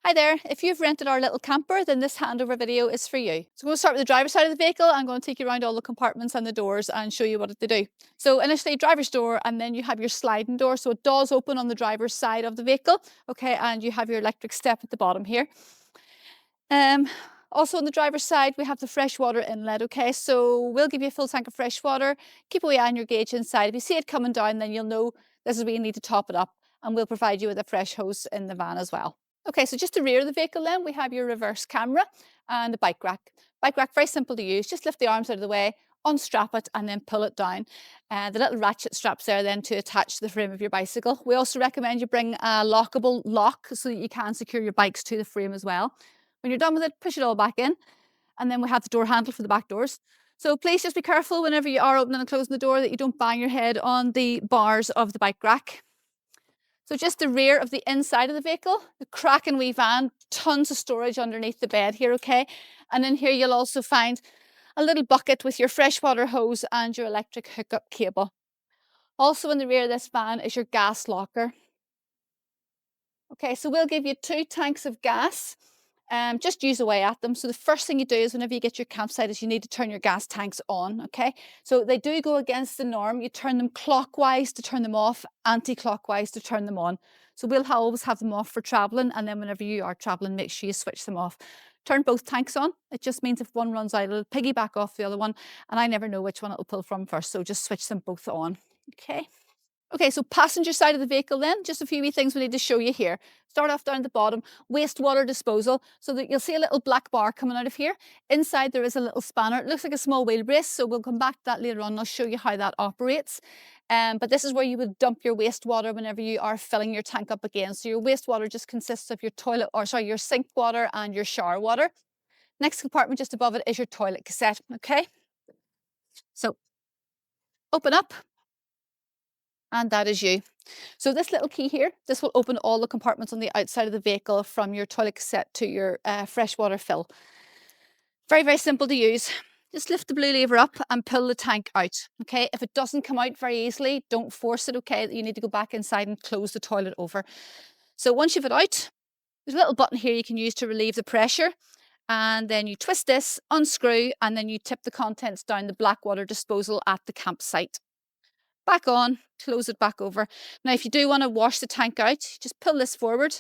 Hi there, if you've rented our little camper, then this handover video is for you. So we'll start with the driver's side of the vehicle. I'm going to take you around all the compartments and the doors and show you what they do. So initially driver's door, and then you have your sliding door. So it does open on the driver's side of the vehicle. Okay, and you have your electric step at the bottom here. Um, Also on the driver's side, we have the freshwater inlet, okay? So we'll give you a full tank of fresh water. Keep a wee eye on your gauge inside. If you see it coming down, then you'll know this is where you need to top it up, and we'll provide you with a fresh hose in the van as well. Okay, so just the rear of the vehicle then, we have your reverse camera and the bike rack. Bike rack, very simple to use. Just lift the arms out of the way, unstrap it, and then pull it down. The little ratchet straps there then to attach to the frame of your bicycle. We also recommend you bring a lockable lock so that you can secure your bikes to the frame as well. When you're done with it, push it all back in, and then we have the door handle for the back doors. So please just be careful whenever you are opening and closing the door that you don't bang your head on the bars of the bike rack. So just the rear of the inside of the vehicle, the cracking wee van, tons of storage underneath the bed here, okay? And in here you'll also find a little bucket with your freshwater hose and your electric hookup cable. Also in the rear of this van is your gas locker. Okay, so we'll give you 2 tanks of gas. Just use away at them. So the first thing you do is whenever you get your campsite is you need to turn your gas tanks on, okay? So they do go against the norm. You turn them clockwise to turn them off, anti-clockwise to turn them on. So we'll always have them off for traveling, and then whenever you are traveling, make sure you switch them off. Turn both tanks on. It just means if one runs out, it'll piggyback off the other one, and I never know which one it'll pull from first, so just switch them both on, okay? Okay, so passenger side of the vehicle then, just a few wee things we need to show you here. Start off down at the bottom, wastewater disposal, so that you'll see a little black bar coming out of here. Inside there is a little spanner. It looks like a small wheelbase, so we'll come back to that later on and I'll show you how that operates. But this is where you would dump your wastewater whenever you are filling your tank up again. So your wastewater just consists of your your sink water and your shower water. Next compartment just above it is your toilet cassette, okay? So open up, and that is you. So this little key here, this will open all the compartments on the outside of the vehicle from your toilet cassette to your freshwater fill. Very, very simple to use. Just lift the blue lever up and pull the tank out, okay? If it doesn't come out very easily, don't force it, okay? You need to go back inside and close the toilet over. So once you've it out, there's a little button here you can use to relieve the pressure. And then you twist this, unscrew, and then you tip the contents down the black water disposal at the campsite. Back on, close it back over. Now, if you do want to wash the tank out, just pull this forward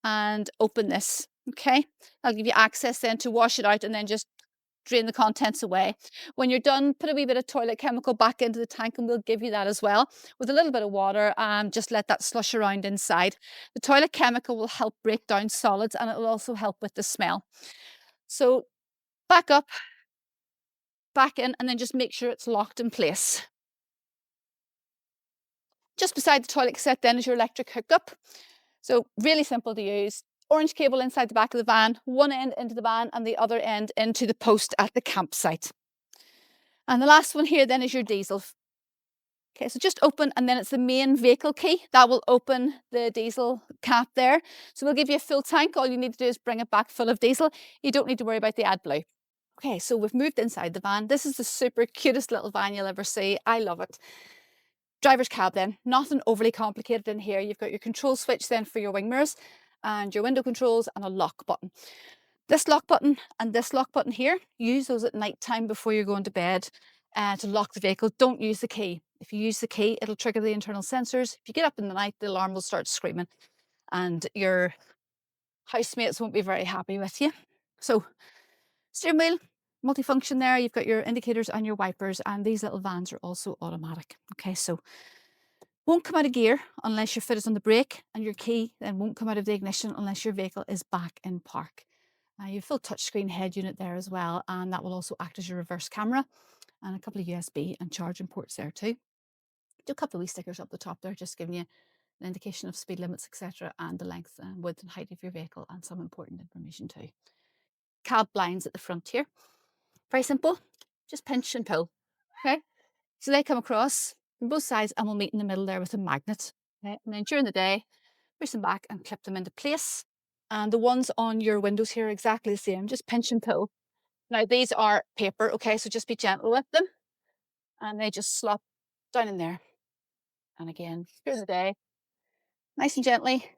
and open this, okay? I'll give you access then to wash it out and then just drain the contents away. When you're done, put a wee bit of toilet chemical back into the tank and we'll give you that as well with a little bit of water, and just let that slush around inside. The toilet chemical will help break down solids and it will also help with the smell. So back up, back in, and then just make sure it's locked in place. Just beside the toilet cassette then is your electric hookup. So really simple to use. Orange cable inside the back of the van, one end into the van and the other end into the post at the campsite. And the last one here then is your diesel. Okay, so just open, and then it's the main vehicle key that will open the diesel cap there. So we'll give you a full tank. All you need to do is bring it back full of diesel. You don't need to worry about the AdBlue. Okay, so we've moved inside the van. This is the super cutest little van you'll ever see. I love it. Driver's cab then, nothing overly complicated in here. You've got your control switch then for your wing mirrors and your window controls and a lock button. This lock button and this lock button here, use those at night time before you're going to bed to lock the vehicle. Don't use the key. If you use the key, it'll trigger the internal sensors. If you get up in the night, the alarm will start screaming and your housemates won't be very happy with you. So steering wheel, multifunction there. You've got your indicators and your wipers, and these little vans are also automatic. Okay, so won't come out of gear unless your foot is on the brake, and your key then won't come out of the ignition unless your vehicle is back in park. You have a full touchscreen head unit there as well, and that will also act as your reverse camera, and a couple of USB and charging ports there too. Do a couple of wee stickers up the top there, just giving you an indication of speed limits, etc., and the length and width and height of your vehicle, and some important information too. Cab blinds at the front here. Very simple, just pinch and pull. Okay, so they come across from both sides and we'll meet in the middle there with a magnet. Okay? And then during the day, push them back and clip them into place. And the ones on your windows here are exactly the same, just pinch and pull. Now these are paper, okay, so just be gentle with them. And they just slop down in there. And again, during the day, nice and gently,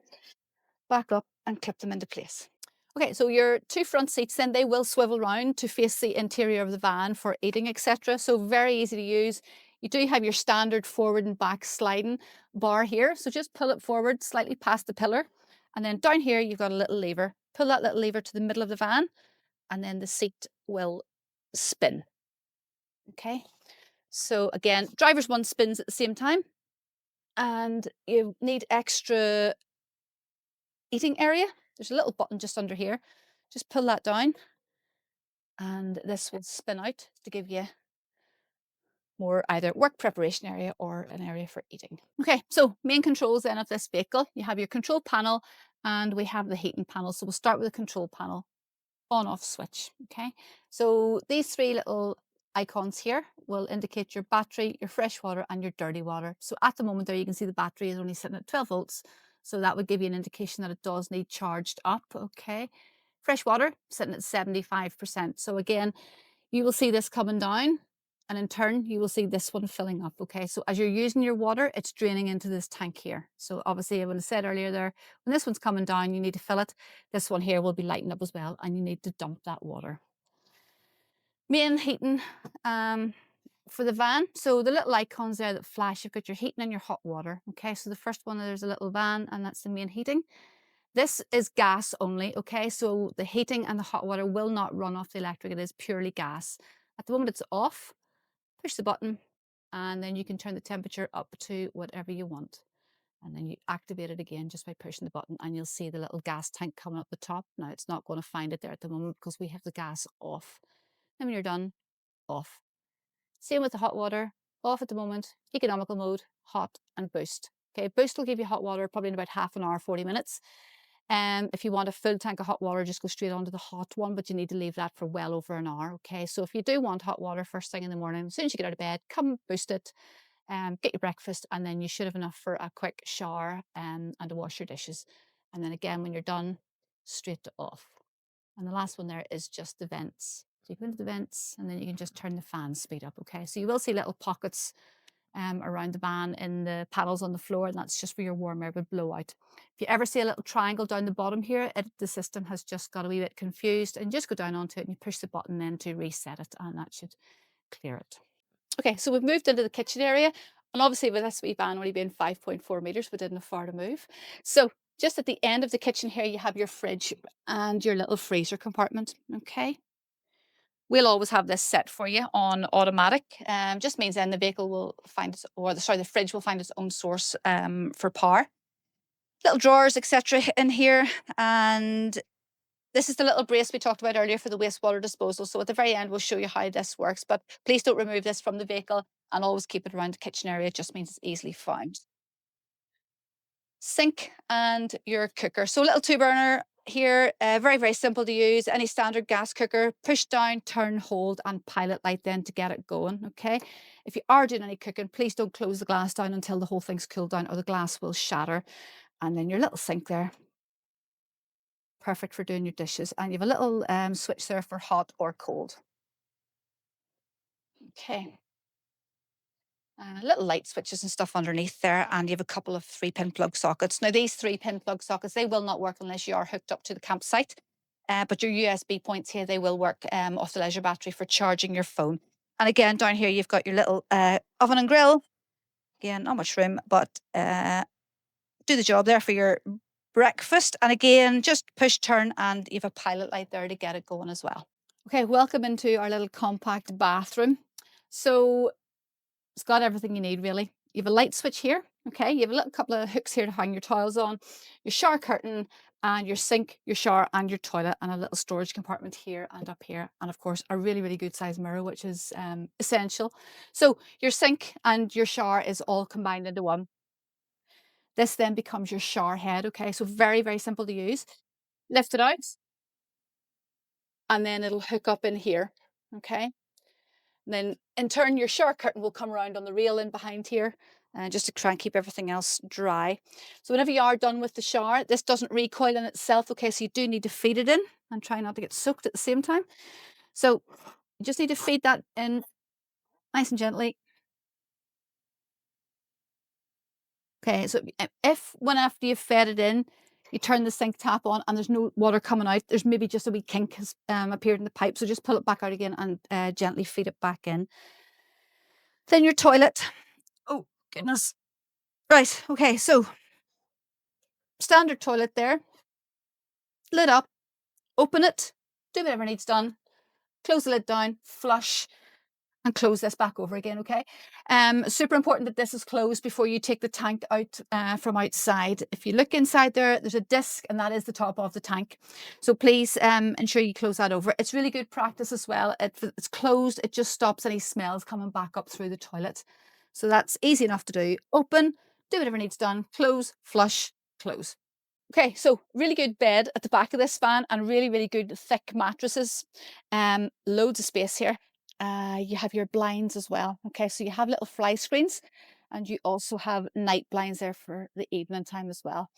back up and clip them into place. Okay, so your two front seats then, they will swivel round to face the interior of the van for eating, etc. So very easy to use. You do have your standard forward and back sliding bar here. So just pull it forward slightly past the pillar. And then down here, you've got a little lever. Pull that little lever to the middle of the van and then the seat will spin. Okay. So again, driver's one spins at the same time. And you need extra eating area. There's a little button just under here. Just pull that down and this will spin out to give you more either work preparation area or an area for eating. Okay, so main controls then of this vehicle. You have your control panel and we have the heating panel. So we'll start with the control panel, on off switch. Okay, so these three little icons here will indicate your battery, your fresh water and your dirty water. So at the moment there you can see the battery is only sitting at 12 volts. So that would give you an indication that it does need charged up. Okay, fresh water sitting at 75%. So again, you will see this coming down and in turn you will see this one filling up. Okay, so as you're using your water, it's draining into this tank here. So obviously I would have said earlier there, when this one's coming down you need to fill it. This one here will be lighting up as well and you need to dump that water. Main heating for the van. So the little icons there that flash, you've got your heating and your hot water. Okay, so the first one, there's a little van and that's the main heating. This is gas only, okay? So the heating and the hot water will not run off the electric. It is purely gas. At the moment it's off. Push the button and then you can turn the temperature up to whatever you want. And then you activate it again just by pushing the button and you'll see the little gas tank coming up the top. Now it's not going to find it there at the moment because we have the gas off. And when you're done, off. Same with the hot water, off at the moment, economical mode, hot and boost. Okay, boost will give you hot water probably in about half an hour, 40 minutes. If you want a full tank of hot water, just go straight onto the hot one, but you need to leave that for well over an hour. Okay, so if you do want hot water first thing in the morning, as soon as you get out of bed, come boost it, get your breakfast, and then you should have enough for a quick shower and to wash your dishes. And then again, when you're done, straight to off. And the last one there is just the vents. So you go into the vents and then you can just turn the fan speed up. Okay, so you will see little pockets around the van in the panels on the floor, and that's just where your warm air would blow out. If you ever see a little triangle down the bottom here, the system has just got a wee bit confused, and just go down onto it and you push the button then to reset it and that should clear it. Okay, so we've moved into the kitchen area, and obviously with this wee van only being 5.4 meters, we didn't have far to move. So just at the end of the kitchen here, you have your fridge and your little freezer compartment. Okay, we'll always have this set for you on automatic. Just means then the vehicle will find its, or the fridge will find its own source for power. Little drawers, etc. in here, and this is the little brace we talked about earlier for the wastewater disposal. So at the very end, we'll show you how this works, but please don't remove this from the vehicle and always keep it around the kitchen area. It just means it's easily found. Sink and your cooker. So a little two burner here, very, very simple to use. Any standard gas cooker, push down, turn, hold, and pilot light then to get it going, okay? If you are doing any cooking, please don't close the glass down until the whole thing's cooled down or the glass will shatter. And then your little sink there, perfect for doing your dishes. And you have a little switch there for hot or cold. Okay. Little light switches and stuff underneath there, and you have a couple of 3-pin plug sockets. Now these 3-pin plug sockets, they will not work unless you are hooked up to the campsite, but your USB points here, they will work off the leisure battery for charging your phone. And again, down here you've got your little oven and grill. Again, not much room, but do the job there for your breakfast. And again, just push turn and you have a pilot light there to get it going as well. Okay, welcome into our little compact bathroom. So it's got everything you need, really. You have a light switch here, okay? You have a little couple of hooks here to hang your towels on, your shower curtain, and your sink, your shower, and your toilet, and a little storage compartment here and up here. And of course, a really, really good size mirror, which is essential. So your sink and your shower is all combined into one. This then becomes your shower head, okay? So very, very simple to use. Lift it out, and then it'll hook up in here, okay? And then in turn, your shower curtain will come around on the rail in behind here, just to try and keep everything else dry. So whenever you are done with the shower, this doesn't recoil in itself, okay? So you do need to feed it in and try not to get soaked at the same time. So you just need to feed that in nice and gently. Okay, so if when after you've fed it in, you turn the sink tap on and there's no water coming out. There's maybe just a wee kink has appeared in the pipe. So just pull it back out again and gently feed it back in. Then your toilet. Oh, goodness. Right, okay, so standard toilet there. Lid up, open it, do whatever needs done, close the lid down, flush, and close this back over again, okay? Super important that this is closed before you take the tank out from outside. If you look inside there, there's a disc and that is the top of the tank. So please ensure you close that over. It's really good practice as well. If it's closed, it just stops any smells coming back up through the toilet. So that's easy enough to do. Open, do whatever needs done, close, flush, close. Okay, so really good bed at the back of this van and really, really good thick mattresses. Loads of space here. You have your blinds as well. Okay, so you have little fly screens and you also have night blinds there for the evening time as well.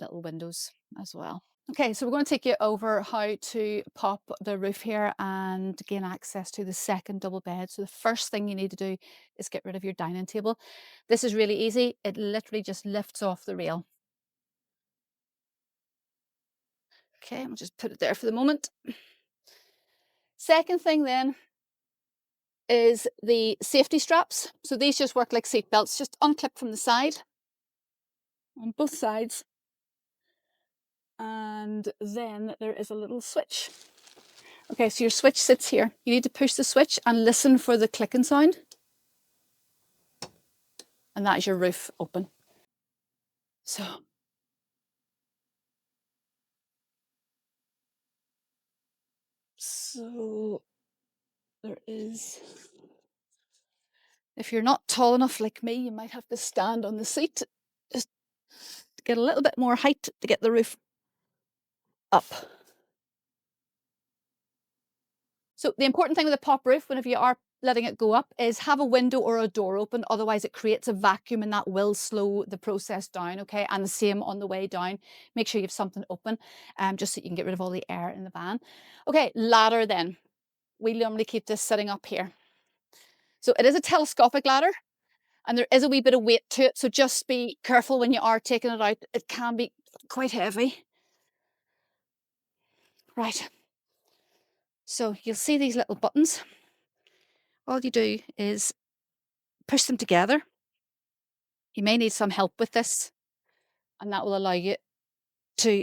Little windows as well. Okay, so we're going to take you over how to pop the roof here and gain access to the second double bed. So the first thing you need to do is get rid of your dining table. This is really easy. It literally just lifts off the rail. Okay, I'll just put it there for the moment. Second thing then is the safety straps. So these just work like seat belts, just unclip from the side, on both sides. And then there is a little switch. Okay, so your switch sits here. You need to push the switch and listen for the clicking sound. And that is your roof open. So there is, if you're not tall enough like me, you might have to stand on the seat just to get a little bit more height to get the roof up. So the important thing with a pop roof, whenever you are letting it go up, is have a window or a door open. Otherwise it creates a vacuum and that will slow the process down, okay? And the same on the way down. Make sure you have something open just so you can get rid of all the air in the van. Okay, ladder then. We normally keep this sitting up here. So it is a telescopic ladder and there is a wee bit of weight to it. So just be careful when you are taking it out. It can be quite heavy. Right. So you'll see these little buttons. All you do is push them together. You may need some help with this, and that will allow you to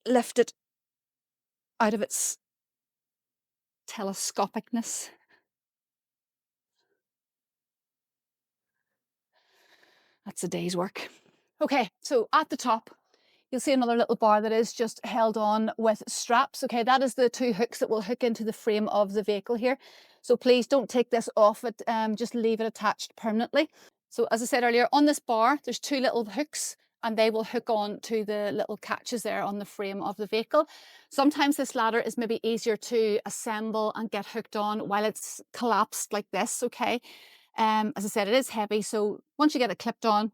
lift it out of its telescopicness. That's a day's work. Okay, so at the top, you'll see another little bar that is just held on with straps. Okay, that is the two hooks that will hook into the frame of the vehicle here. So please don't take this off it, just leave it attached permanently. So as I said earlier, on this bar, there's two little hooks and they will hook on to the little catches there on the frame of the vehicle. Sometimes this ladder is maybe easier to assemble and get hooked on while it's collapsed like this, okay? As I said, it is heavy, so once you get it clipped on,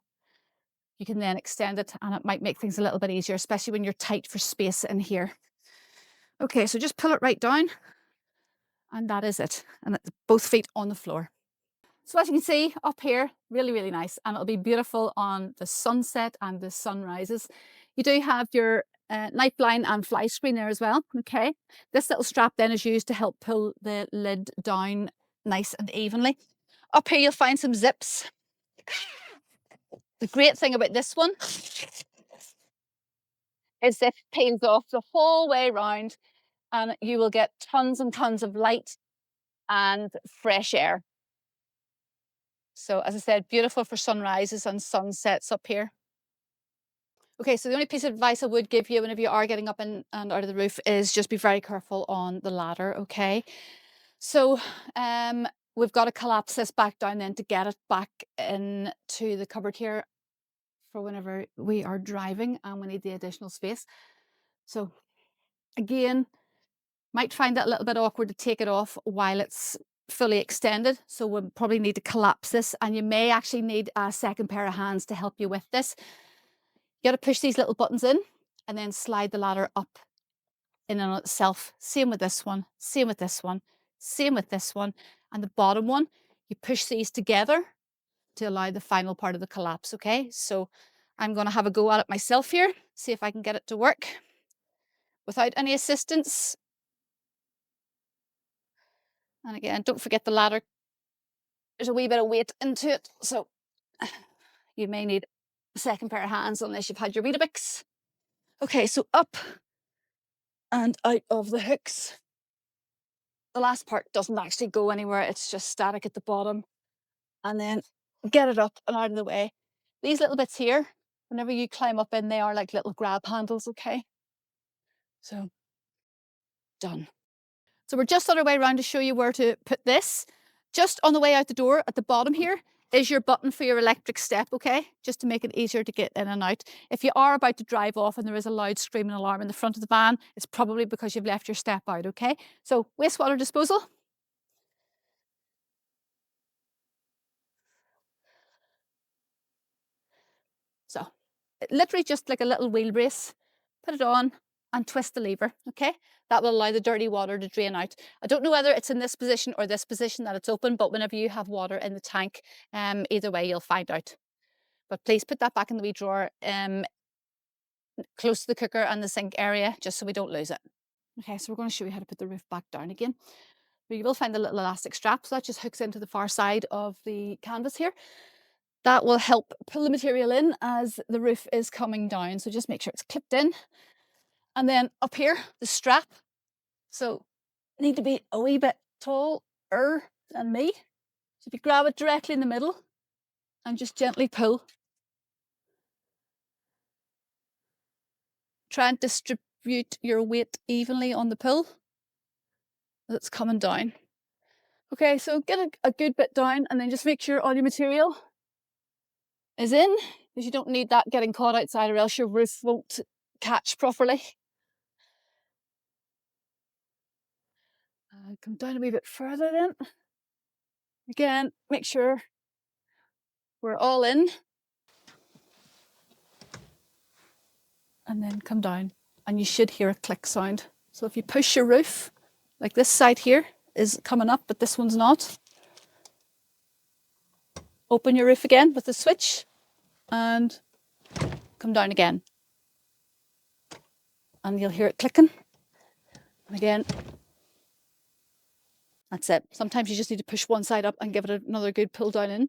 you can then extend it and it might make things a little bit easier, especially when you're tight for space in here. Okay, so just pull it right down and that is it. And it's both feet on the floor. So as you can see up here, really, really nice. And it'll be beautiful on the sunset and the sunrises. You do have your night blind and fly screen there as well, okay? This little strap then is used to help pull the lid down nice and evenly. Up here you'll find some zips. The great thing about this one is it peels off the whole way around and you will get tons and tons of light and fresh air. So as I said, beautiful for sunrises and sunsets up here. Okay, so the only piece of advice I would give you whenever you are getting up and out of the roof is just be very careful on the ladder, okay? So we've got to collapse this back down then to get it back into the cupboard here for whenever we are driving and we need the additional space. So again, might find that a little bit awkward to take it off while it's fully extended. So we'll probably need to collapse this and you may actually need a second pair of hands to help you with this. You got to push these little buttons in and then slide the ladder up in and on itself. Same with this one, same with this one, same with this one. And the bottom one, you push these together to allow the final part of the collapse, okay? So I'm going to have a go at it myself here, see if I can get it to work without any assistance. And again, don't forget the ladder. There's a wee bit of weight into it, so you may need a second pair of hands unless you've had your Weetabix. Okay, so up and out of the hooks. The last part doesn't actually go anywhere, it's just static at the bottom. And then get it up and out of the way. These little bits here, whenever you climb up in, they are like little grab handles, okay? So, done. So we're just on our way around to show you where to put this. Just on the way out the door at the bottom here is your button for your electric step, okay? Just to make it easier to get in and out. If you are about to drive off and there is a loud screaming alarm in the front of the van, it's probably because you've left your step out, okay? So wastewater disposal. So literally just like a little wheel brace. Put it on and twist the lever, okay? That will allow the dirty water to drain out. I don't know whether it's in this position or this position that it's open, but whenever you have water in the tank, either way you'll find out. But please put that back in the wee drawer close to the cooker and the sink area, just so we don't lose it. Okay, so we're going to show you how to put the roof back down again. But you will find the little elastic strap, so that just hooks into the far side of the canvas here. That will help pull the material in as the roof is coming down. So just make sure it's clipped in. And then up here, the strap. So need to be a wee bit taller than me. So if you grab it directly in the middle and just gently pull. Try and distribute your weight evenly on the pull as it's coming down. Okay, so get a good bit down and then just make sure all your material is in, because you don't need that getting caught outside or else your roof won't catch properly. Come down a wee bit further then. Again, make sure we're all in. And then come down and you should hear a click sound. So if you push your roof, like this side here is coming up, but this one's not. Open your roof again with the switch and come down again. And you'll hear it clicking. And again, that's it. Sometimes you just need to push one side up and give it another good pull down in,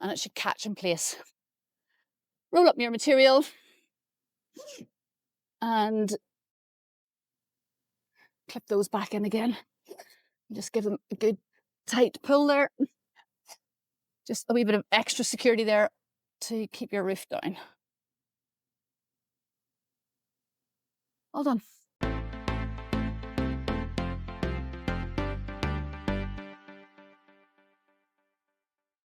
and it should catch in place. Roll up your material and clip those back in again. Just give them a good tight pull there. Just a wee bit of extra security there to keep your roof down. All done.